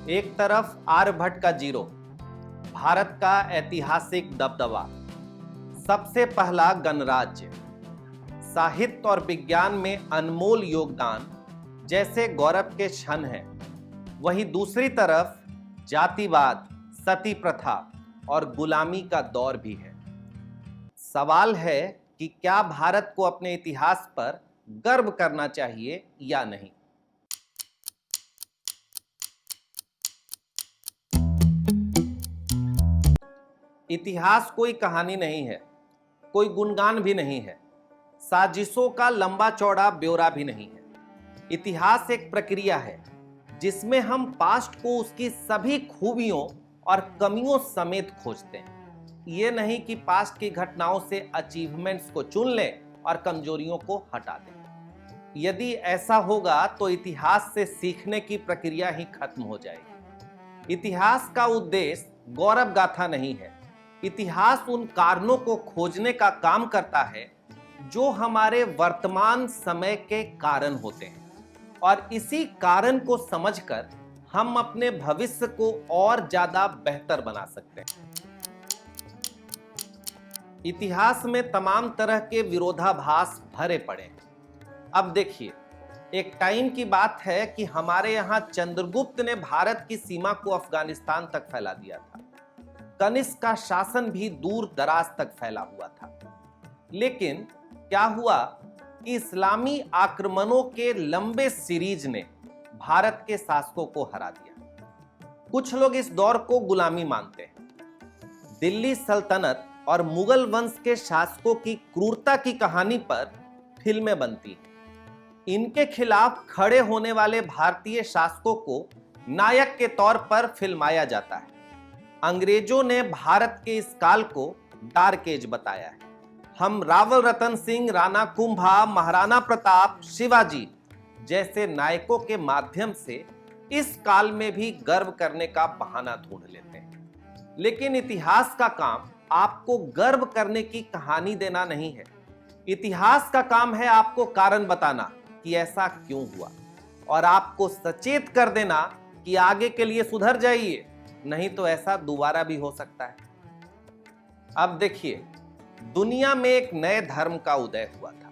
एक तरफ आर्यभट्ट का जीरो, भारत का ऐतिहासिक दबदबा, सबसे पहला गणराज्य, साहित्य और विज्ञान में अनमोल योगदान जैसे गौरव के क्षण हैं। वहीं दूसरी तरफ जातिवाद, सती प्रथा और गुलामी का दौर भी है। सवाल है कि क्या भारत को अपने इतिहास पर गर्व करना चाहिए या नहीं। इतिहास कोई कहानी नहीं है, कोई गुणगान भी नहीं है, साजिशों का लंबा चौड़ा ब्यौरा भी नहीं है। इतिहास एक प्रक्रिया है जिसमें हम पास्ट को उसकी सभी खूबियों और कमियों समेत खोजते हैं। ये नहीं कि पास्ट की घटनाओं से अचीवमेंट्स को चुन लें और कमजोरियों को हटा दें। यदि ऐसा होगा तो इतिहास से सीखने की प्रक्रिया ही खत्म हो जाएगी। इतिहास का उद्देश्य गौरव गाथा नहीं है। इतिहास उन कारणों को खोजने का काम करता है जो हमारे वर्तमान समय के कारण होते हैं, और इसी कारण को समझकर हम अपने भविष्य को और ज्यादा बेहतर बना सकते हैं। इतिहास में तमाम तरह के विरोधाभास भरे पड़े हैं। अब देखिए, एक टाइम की बात है कि हमारे यहां चंद्रगुप्त ने भारत की सीमा को अफगानिस्तान तक फैला दिया था। कनिष्क का शासन भी दूर दराज तक फैला हुआ था। लेकिन क्या हुआ कि इस्लामी आक्रमणों के लंबे सीरीज ने भारत के शासकों को हरा दिया। कुछ लोग इस दौर को गुलामी मानते हैं। दिल्ली सल्तनत और मुगल वंश के शासकों की क्रूरता की कहानी पर फिल्में बनती हैं। इनके खिलाफ खड़े होने वाले भारतीय शासकों को नायक के तौर पर फिल्माया जाता है। अंग्रेजों ने भारत के इस काल को डार्क एज बताया है। हम रावल रतन सिंह, राणा कुंभा, महाराणा प्रताप, शिवाजी जैसे नायकों के माध्यम से इस काल में भी गर्व करने का बहाना ढूंढ लेते हैं। लेकिन इतिहास का काम आपको गर्व करने की कहानी देना नहीं है। इतिहास का काम है आपको कारण बताना कि ऐसा क्यों हुआ, और आपको सचेत कर देना कि आगे के लिए सुधर जाइए, नहीं तो ऐसा दोबारा भी हो सकता है। अब देखिए, दुनिया में एक नए धर्म का उदय हुआ था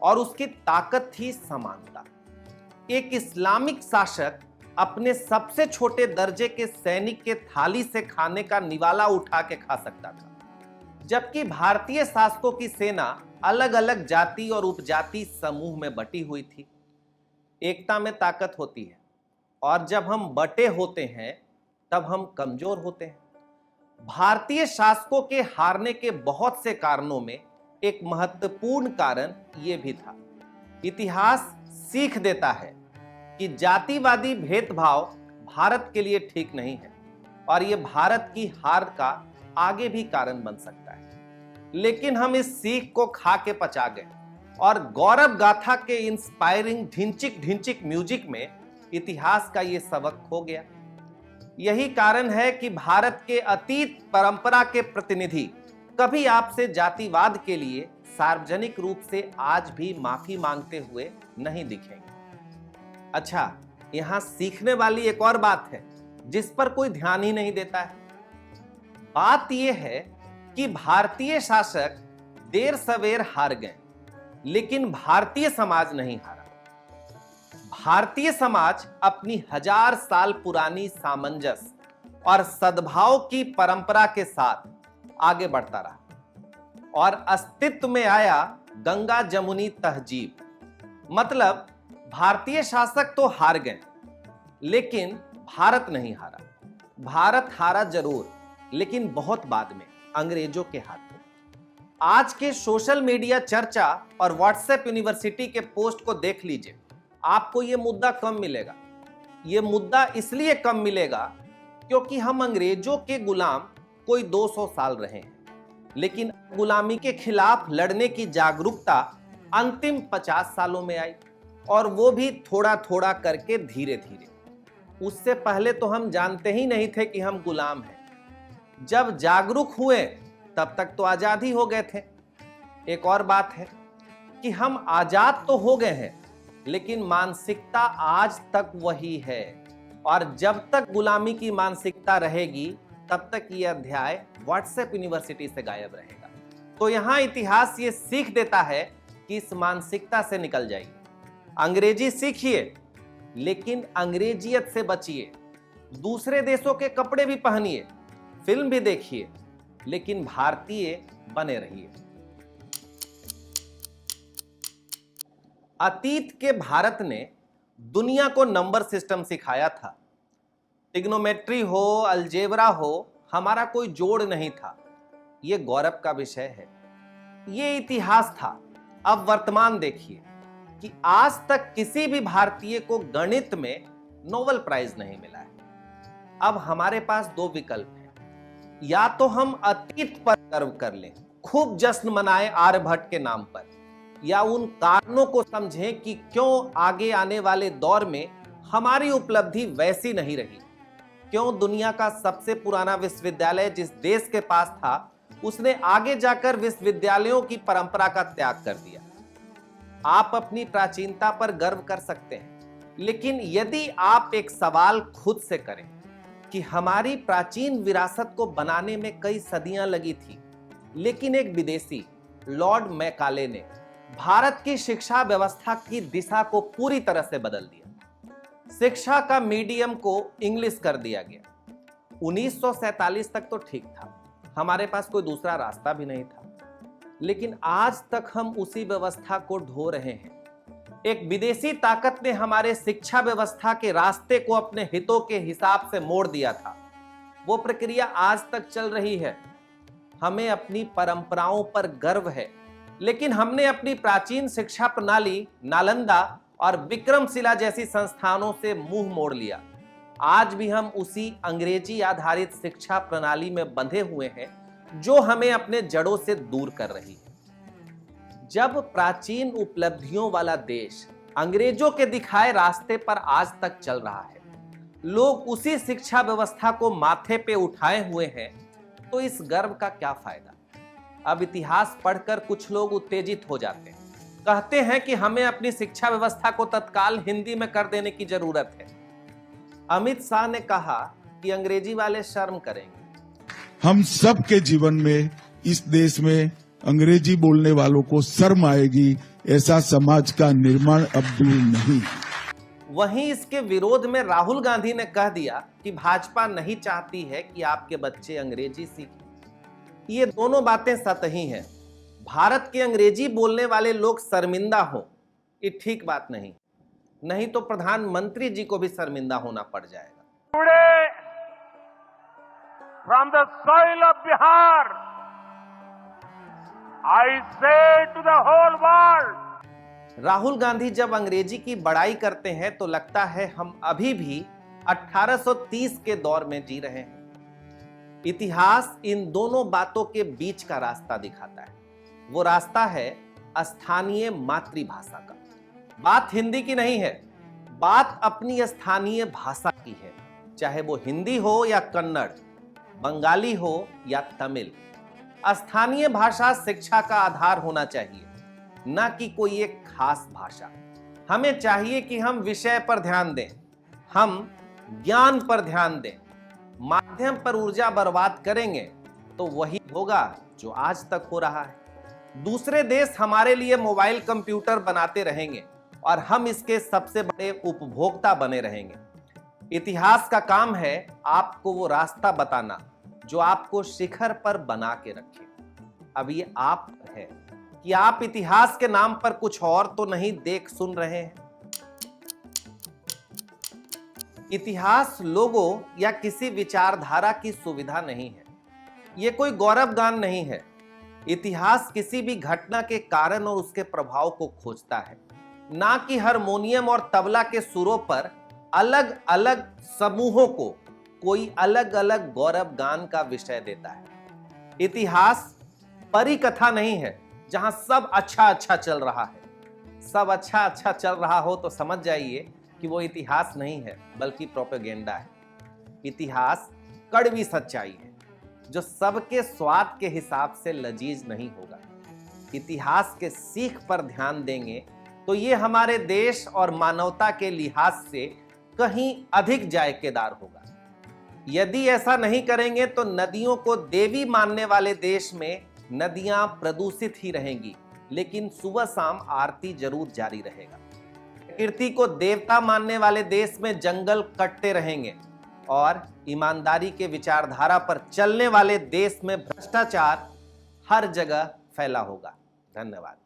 और उसकी ताकत थी समानता। एक इस्लामिक शासक अपने सबसे छोटे दर्जे के सैनिक के थाली से खाने का निवाला उठा के खा सकता था, जबकि भारतीय शासकों की सेना अलग अलग जाति और उपजाति समूह में बटी हुई थी। एकता में ताकत होती है, और जब हम बटे होते हैं तब हम कमजोर होते हैं। भारतीय शासकों के हारने के बहुत से कारणों में एक महत्वपूर्ण कारण यह भी था। इतिहास सीख देता है कि जातिवादी भेदभाव भारत के लिए ठीक नहीं है, और यह भारत की हार का आगे भी कारण बन सकता है। लेकिन हम इस सीख को खा के पचा गए, और गौरव गाथा के इंस्पायरिंग ढिंचिक ढिंचिक म्यूजिक में इतिहास का यह सबक खो गया। यही कारण है कि भारत के अतीत परंपरा के प्रतिनिधि कभी आपसे जातिवाद के लिए सार्वजनिक रूप से आज भी माफी मांगते हुए नहीं दिखेंगे। अच्छा, यहां सीखने वाली एक और बात है जिस पर कोई ध्यान ही नहीं देता है। बात यह है कि भारतीय शासक देर सवेर हार गए, लेकिन भारतीय समाज नहीं हारा। भारतीय समाज अपनी 1000 साल पुरानी सामंजस्य और सद्भाव की परंपरा के साथ आगे बढ़ता रहा, और अस्तित्व में आया गंगा जमुनी तहजीब। मतलब भारतीय शासक तो हार गए, लेकिन भारत नहीं हारा। भारत हारा जरूर, लेकिन बहुत बाद में, अंग्रेजों के हाथों। आज के सोशल मीडिया चर्चा और व्हाट्सएप यूनिवर्सिटी के पोस्ट को देख लीजिए, आपको यह मुद्दा कम मिलेगा। यह मुद्दा इसलिए कम मिलेगा क्योंकि हम अंग्रेजों के गुलाम कोई 200 साल रहे हैं, लेकिन गुलामी के खिलाफ लड़ने की जागरूकता अंतिम 50 सालों में आई, और वो भी थोड़ा थोड़ा करके धीरे धीरे। उससे पहले तो हम जानते ही नहीं थे कि हम गुलाम हैं। जब जागरूक हुए तब तक तो आजाद ही हो गए थे। एक और बात है कि हम आजाद तो हो गए हैं, लेकिन मानसिकता आज तक वही है। और जब तक गुलामी की मानसिकता रहेगी तब तक ये अध्याय व्हाट्सएप यूनिवर्सिटी से गायब रहेगा। तो यहां इतिहास ये सीख देता है कि इस मानसिकता से निकल जाइए। अंग्रेजी सीखिए लेकिन अंग्रेजियत से बचिए। दूसरे देशों के कपड़े भी पहनिए, फिल्म भी देखिए, लेकिन भारतीय बने रहिए। अतीत के भारत ने दुनिया को नंबर सिस्टम सिखाया था। ट्रिग्नोमेट्री हो, अलजेब्रा हो, हमारा कोई जोड़ नहीं था। यह गौरव का विषय है। यह इतिहास था। अब वर्तमान देखिए कि आज तक किसी भी भारतीय को गणित में नोबेल प्राइज नहीं मिला है। अब हमारे पास दो विकल्प हैं। या तो हम अतीत पर गर्व कर लें, खूब जश्न मनाएं आर्यभट्ट के नाम पर, या उन कारणों को समझें कि क्यों आगे आने वाले दौर में हमारी उपलब्धि वैसी नहीं रही, क्यों दुनिया का सबसे पुराना विश्वविद्यालय जिस देश के पास था उसने आगे जाकर विश्वविद्यालयों की परंपरा का त्याग कर दिया। आप अपनी प्राचीनता पर गर्व कर सकते हैं, लेकिन यदि आप एक सवाल खुद से करें कि हमारी प्राचीन विरासत को बनाने में कई सदियां लगी थी, लेकिन एक विदेशी लॉर्ड मैकाले ने भारत की शिक्षा व्यवस्था की दिशा को पूरी तरह से बदल दिया। शिक्षा का मीडियम को इंग्लिश कर दिया गया। 1947 तक तो ठीक था, हमारे पास कोई दूसरा रास्ता भी नहीं था, लेकिन आज तक हम उसी व्यवस्था को ढो रहे हैं। एक विदेशी ताकत ने हमारे शिक्षा व्यवस्था के रास्ते को अपने हितों के हिसाब से मोड़ दिया था। वो प्रक्रिया आज तक चल रही है। हमें अपनी परंपराओं पर गर्व है, लेकिन हमने अपनी प्राचीन शिक्षा प्रणाली नालंदा और विक्रमशिला जैसी संस्थानों से मुंह मोड़ लिया। आज भी हम उसी अंग्रेजी आधारित शिक्षा प्रणाली में बंधे हुए हैं जो हमें अपने जड़ों से दूर कर रही है। जब प्राचीन उपलब्धियों वाला देश अंग्रेजों के दिखाए रास्ते पर आज तक चल रहा है, लोग उसी शिक्षा व्यवस्था को माथे पे उठाए हुए हैं, तो इस गर्व का क्या फायदा। अब इतिहास पढ़कर कुछ लोग उत्तेजित हो जाते हैं, कहते हैं कि हमें अपनी शिक्षा व्यवस्था को तत्काल हिंदी में कर देने की जरूरत है। अमित शाह ने कहा कि अंग्रेजी वाले शर्म करेंगे। हम सब के जीवन में इस देश में अंग्रेजी बोलने वालों को शर्म आएगी, ऐसा समाज का निर्माण अब दूर नहीं। वहीं इसके विरोध में राहुल गांधी ने कह दिया कि भाजपा नहीं चाहती है कि आपके बच्चे अंग्रेजी सीखें। ये दोनों बातें सतही हैं। भारत के अंग्रेजी बोलने वाले लोग शर्मिंदा हों, ये ठीक बात नहीं, नहीं तो प्रधानमंत्री जी को भी शर्मिंदा होना पड़ जाएगा। From the soil of Bihar, I say to the whole world. Rahul Gandhi जब अंग्रेजी की बड़ाई करते हैं तो लगता है हम अभी भी 1830 के दौर में जी रहे हैं। इतिहास इन दोनों बातों के बीच का रास्ता दिखाता है। वो रास्ता है स्थानीय मातृभाषा का। बात हिंदी की नहीं है, बात अपनी स्थानीय भाषा की है, चाहे वो हिंदी हो या कन्नड़, बंगाली हो या तमिल। स्थानीय भाषा शिक्षा का आधार होना चाहिए, न कि कोई एक खास भाषा। हमें चाहिए कि हम विषय पर ध्यान दें, हम ज्ञान पर ध्यान दें। माध्यम पर ऊर्जा बर्बाद करेंगे तो वही होगा जो आज तक हो रहा है। दूसरे देश हमारे लिए मोबाइल कंप्यूटर बनाते रहेंगे और हम इसके सबसे बड़े उपभोक्ता बने रहेंगे। इतिहास का काम है आपको वो रास्ता बताना जो आपको शिखर पर बना के रखे। अब ये आप है कि आप इतिहास के नाम पर कुछ और तो नहीं देख सुन रहे हैं। इतिहास लोगों या किसी विचारधारा की सुविधा नहीं है, ये कोई गौरव गान नहीं है। इतिहास किसी भी घटना के कारण और उसके प्रभाव को खोजता है, ना कि हारमोनियम और तबला के सुरों पर अलग अलग समूहों को कोई अलग अलग गौरव गान का विषय देता है। इतिहास परिकथा नहीं है जहां सब अच्छा अच्छा चल रहा है। सब अच्छा अच्छा चल रहा हो तो समझ जाइए कि वो इतिहास नहीं है बल्कि प्रोपेगेंडा है। इतिहास कड़वी सच्चाई है जो सबके स्वाद के हिसाब से लजीज नहीं होगा। इतिहास के सीख पर ध्यान देंगे तो ये हमारे देश और मानवता के लिहाज से कहीं अधिक जायकेदार होगा। यदि ऐसा नहीं करेंगे तो नदियों को देवी मानने वाले देश में नदियां प्रदूषित ही रहेंगी, लेकिन सुबह शाम आरती जरूर जारी रहेगा। प्रकृति को देवता मानने वाले देश में जंगल कटते रहेंगे और ईमानदारी के विचारधारा पर चलने वाले देश में भ्रष्टाचार हर जगह फैला होगा। धन्यवाद।